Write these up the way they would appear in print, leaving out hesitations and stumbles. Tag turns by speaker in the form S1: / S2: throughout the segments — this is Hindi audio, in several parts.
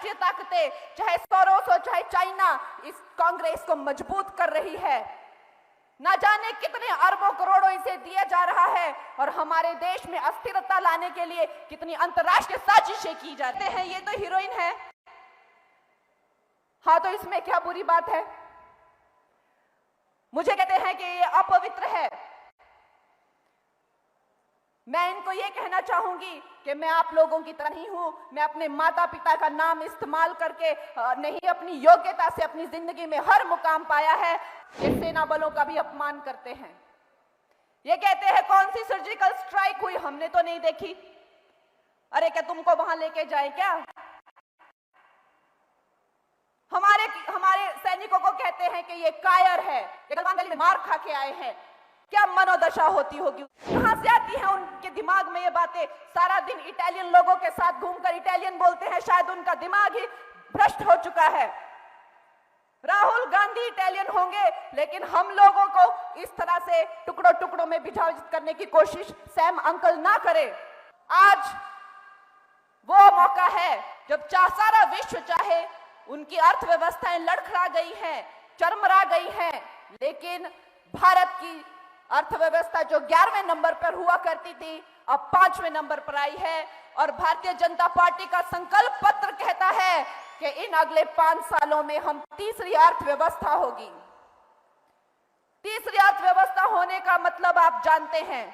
S1: अंतरराष्ट्रीय ताकतें, चाहे सोरोस हो चाहे चाइना, इस कांग्रेस को मजबूत कर रही है। ना जाने कितने अरबों करोड़ों इसे दिया जा रहा है और हमारे देश में अस्थिरता लाने के लिए कितनी अंतरराष्ट्रीय साजिशें की जाती हैं। ये तो हीरोइन है, हाँ, तो इसमें क्या बुरी बात है? मुझे कहते हैं कि ये अपवित्र है। मैं इनको ये कहना चाहूंगी कि मैं आप लोगों की तरह नहीं हूं। मैं अपने माता पिता का नाम इस्तेमाल करके नहीं, अपनी योग्यता से अपनी जिंदगी में हर मुकाम पाया है। ये सेना बलों का भी अपमान करते हैं। ये कहते हैं कौन सी सर्जिकल स्ट्राइक हुई, हमने तो नहीं देखी। अरे क्या तुमको वहां लेके जाए क्या? हमारे सैनिकों को कहते हैं कि ये कायर है, ये गलवान गली में मार खा के आए हैं। क्या मनोदशा होती होगी, कहां से आती है उनके दिमाग में ये बातें? सारा दिन इटालियन लोगों के साथ घूमकर इटालियन बोलते हैं, शायद उनका दिमाग ही भ्रष्ट हो चुका है। राहुल गांधी इटालियन होंगे, लेकिन हम लोगों को इस तरह से टुकड़ों टुकड़ों में विभाजित करने की कोशिश सैम अंकल ना करे। आज वो मौका है जब सारा विश्व चाहे, उनकी अर्थव्यवस्थाएं लड़खड़ा गई हैं, चरमरा गई हैं, लेकिन भारत की अर्थव्यवस्था जो 11वें नंबर पर हुआ करती थी, अब 5वें नंबर पर आई है। और भारतीय जनता पार्टी का संकल्प पत्र कहता है कि इन अगले 5 सालों में हम तीसरी अर्थव्यवस्था होगी। तीसरी अर्थव्यवस्था होने का मतलब आप जानते हैं,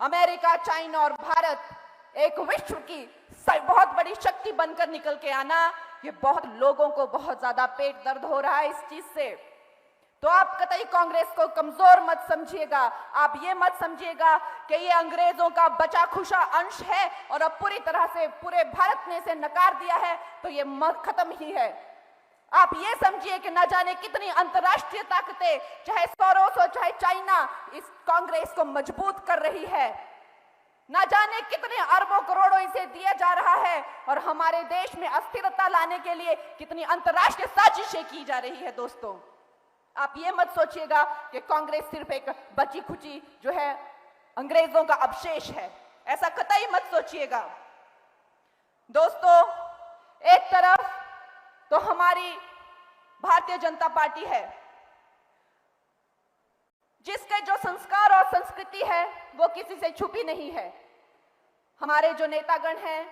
S1: अमेरिका, चाइना और भारत एक विश्व की बहुत बड़ी शक्ति बनकर निकल के आना। ये बहुत लोगों को बहुत ज्यादा पेट दर्द हो रहा है इस चीज से। तो आप कतई कांग्रेस को कमजोर मत समझिएगा। आप ये मत समझिएगा कि ये अंग्रेजों का बचा खुशा अंश है और अब पूरी तरह से पूरे भारत ने इसे नकार दिया है, तो ये खत्म ही है। आप ये समझिए कि न जाने कितनी अंतरराष्ट्रीय ताकतें, चाहे सोरोस हो चाहे चाइना, इस कांग्रेस को मजबूत कर रही है। ना जाने कितने अरबों करोड़ों इसे दिया जा रहा है और हमारे देश में अस्थिरता लाने के लिए कितनी अंतरराष्ट्रीय साजिशें की जा रही है। दोस्तों, आप ये मत सोचिएगा कि कांग्रेस सिर्फ एक बची खुची जो है अंग्रेजों का अवशेष है, ऐसा कतई मत सोचिएगा। दोस्तों, एक तरफ तो हमारी भारतीय जनता पार्टी है, जिसके जो संस्कार और संस्कृति है वो किसी से छुपी नहीं है। हमारे जो नेतागण हैं,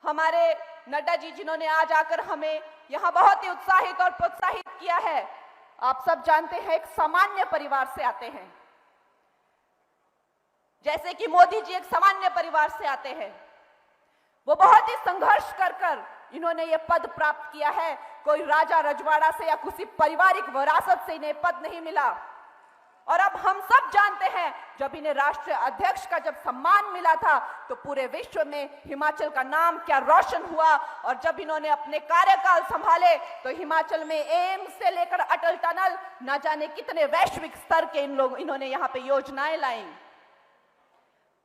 S1: हमारे नड्डा जी, जिन्होंने आज आकर हमें यहाँ बहुत ही उत्साहित और प्रोत्साहित किया है, आप सब जानते हैं एक सामान्य परिवार से आते हैं। जैसे कि मोदी जी एक सामान्य परिवार से आते हैं। वो बहुत ही संघर्ष कर इन्होंने ये पद प्राप्त किया है। कोई राजा रजवाड़ा से या किसी पारिवारिक विरासत से इन्हें पद नहीं मिला। और अब हम सब जानते हैं, जब इन्हें राष्ट्रीय अध्यक्ष का जब सम्मान मिला था तो पूरे विश्व में हिमाचल का नाम क्या रोशन हुआ। और जब इन्होंने अपने कार्यकाल संभाले तो हिमाचल में एम्स से लेकर अटल टनल, न जाने कितने वैश्विक स्तर के इन्होंने यहाँ पे योजनाएं लाई।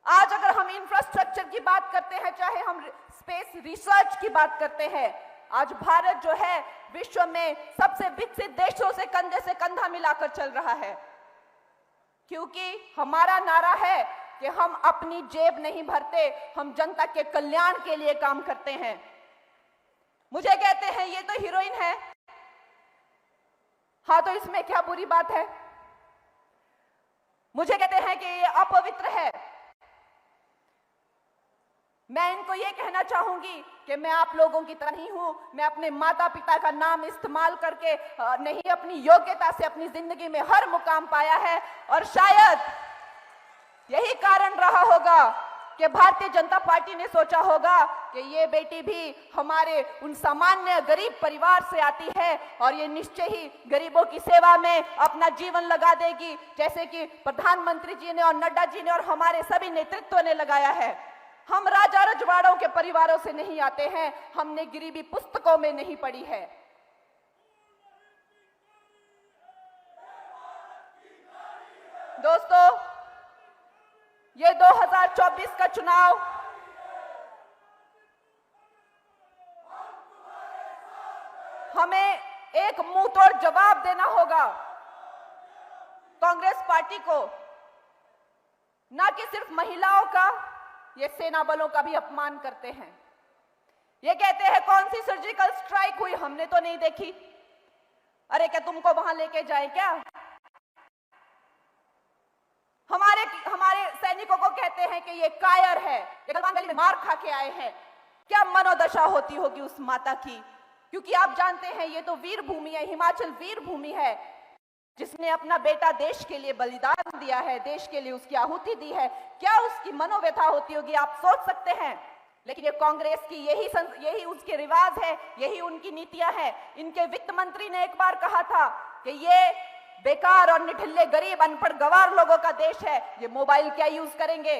S1: आज अगर हम इंफ्रास्ट्रक्चर की बात करते हैं, चाहे हम स्पेस रिसर्च की बात करते हैं, आज भारत जो है विश्व में सबसे विकसित देशों से कंधे से कंधा मिलाकर चल रहा है, क्योंकि हमारा नारा है कि हम अपनी जेब नहीं भरते, हम जनता के कल्याण के लिए काम करते हैं। मुझे कहते हैं ये तो हीरोइन है, हाँ, तो इसमें क्या बुरी बात है? मुझे कहते हैं कि ये अपवित्र है। मैं इनको ये कहना चाहूंगी कि मैं आप लोगों की तरह नहीं हूं। मैं अपने माता पिता का नाम इस्तेमाल करके नहीं, अपनी योग्यता से अपनी जिंदगी में हर मुकाम पाया है। और शायद यही कारण रहा होगा कि भारतीय जनता पार्टी ने सोचा होगा कि ये बेटी भी हमारे उन सामान्य गरीब परिवार से आती है और ये निश्चय ही गरीबों की सेवा में अपना जीवन लगा देगी, जैसे कि प्रधानमंत्री जी ने और नड्डा जी ने और हमारे सभी नेतृत्व ने लगाया है। हम राजा रजवाड़ों के परिवारों से नहीं आते हैं, हमने गरीबी पुस्तकों में नहीं पढ़ी है। दोस्तों, ये 2024 का चुनाव हमें एक मुंहतोड़ जवाब देना होगा कांग्रेस पार्टी को, ना कि सिर्फ महिलाओं का। ये सेना बलों का भी अपमान करते हैं। ये कहते हैं कौन सी सर्जिकल हमने तो नहीं देखी। अरे क्या तुमको वहां लेके जाए क्या? हमारे सैनिकों को कहते हैं कि ये कायर है, ये गलवान गली में मार खा के आए हैं। क्या मनोदशा होती होगी उस माता की? क्योंकि आप जानते हैं ये तो वीर भूमि है, हिमाचल वीर भूमि है, जिसने अपना बेटा देश के लिए बलिदान दिया है, देश के लिए उसकी आहुति दी है। क्या उसकी मनोव्यथा होती होगी, आप सोच सकते हैं। लेकिन ये कांग्रेस की यही उसके रिवाज है, यही उनकी नीतियां हैं। इनके वित्त मंत्री ने एक बार कहा था कि ये बेकार और निठल्ले गरीब अनपढ़ गवार लोगों का देश है, ये मोबाइल क्या यूज करेंगे।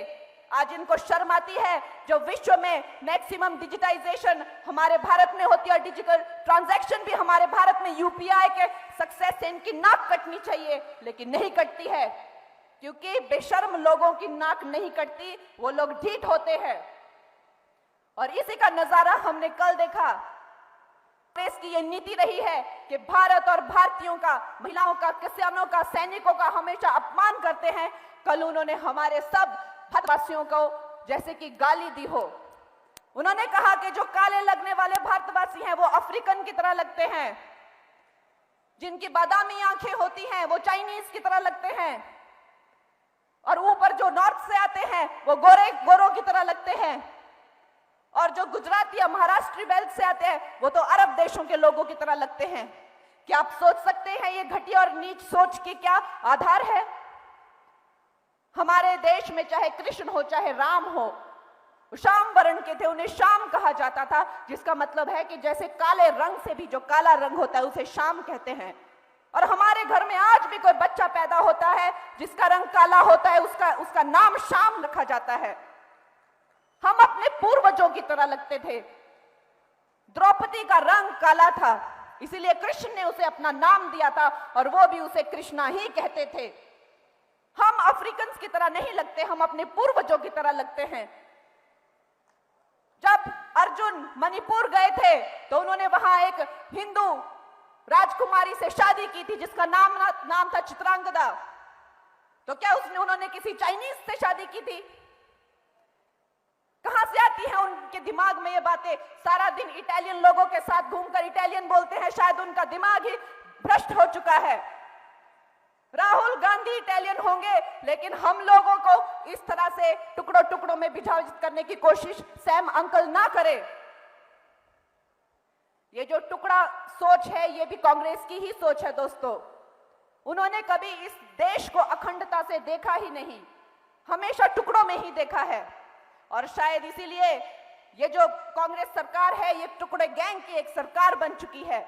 S1: आज इनको शर्म आती है जो विश्व में मैक्सिमम डिजिटाइजेशन हमारे भारत में होती है और डिजिटल ट्रांजैक्शन भी हमारे भारत में यूपीआई के सक्सेस से इनकी नाक कटनी चाहिए, लेकिन नहीं कटती है। क्योंकि बेशर्म लोगों की नाक नहीं कटती, वो लोग ढीठ होते हैं। और इसी का नजारा हमने कल देखा। कांग्रेस की ये नीति रही है कि भारत और भारतीयों का, महिलाओं का, किसानों का, सैनिकों का हमेशा अपमान करते हैं। कल उन्होंने हमारे सब भारतवासियों को जैसे कि गाली दी हो। उन्होंने कहा कि जो काले लगने वाले भारतवासी हैं वो अफ्रीकन की तरह लगते हैं, जिनकी बादामी आंखें होती हैं वो चाइनीज की तरह लगते हैं, और ऊपर जो नॉर्थ से आते हैं वो गोरों की तरह लगते हैं, और जो गुजरात या महाराष्ट्र बेल्ट से आते हैं वो तो अरब देशों के लोगों की तरह लगते हैं। क्या आप सोच सकते हैं ये घटिया और नीच सोच की क्या आधार है? हमारे देश में चाहे कृष्ण हो चाहे राम हो, श्याम वर्ण के थे, उन्हें श्याम कहा जाता था, जिसका मतलब है कि जैसे काले रंग से भी जो काला रंग होता है उसे श्याम कहते हैं। और हमारे घर में आज भी कोई बच्चा पैदा होता है जिसका रंग काला होता है, उसका नाम श्याम रखा जाता है। हम अपने पूर्वजों की तरह लगते थे। द्रौपदी का रंग काला था, इसीलिए कृष्ण ने उसे अपना नाम दिया था और वो भी उसे कृष्णा ही कहते थे। हम अफ्रीकन की तरह नहीं लगते, हम अपने पूर्वजों की तरह लगते हैं। जब अर्जुन मणिपुर गए थे तो उन्होंने वहां एक हिंदू राजकुमारी से शादी की थी जिसका नाम था चित्रांगदा। तो क्या उन्होंने किसी चाइनीज से शादी की थी? कहां से आती है उनके दिमाग में ये बातें? सारा दिन इटालियन लोगों के साथ घूमकर इटालियन बोलते हैं, शायद उनका दिमाग ही भ्रष्ट हो चुका है। राहुल गांधी इटालियन होंगे, लेकिन हम लोगों को इस तरह से टुकड़ों टुकड़ों में विभाजित करने की कोशिश सैम अंकल ना करे। ये जो टुकड़ा सोच है ये भी कांग्रेस की ही सोच है दोस्तों। उन्होंने कभी इस देश को अखंडता से देखा ही नहीं, हमेशा टुकड़ों में ही देखा है। और शायद इसीलिए ये जो कांग्रेस सरकार है ये टुकड़े गैंग की एक सरकार बन चुकी है।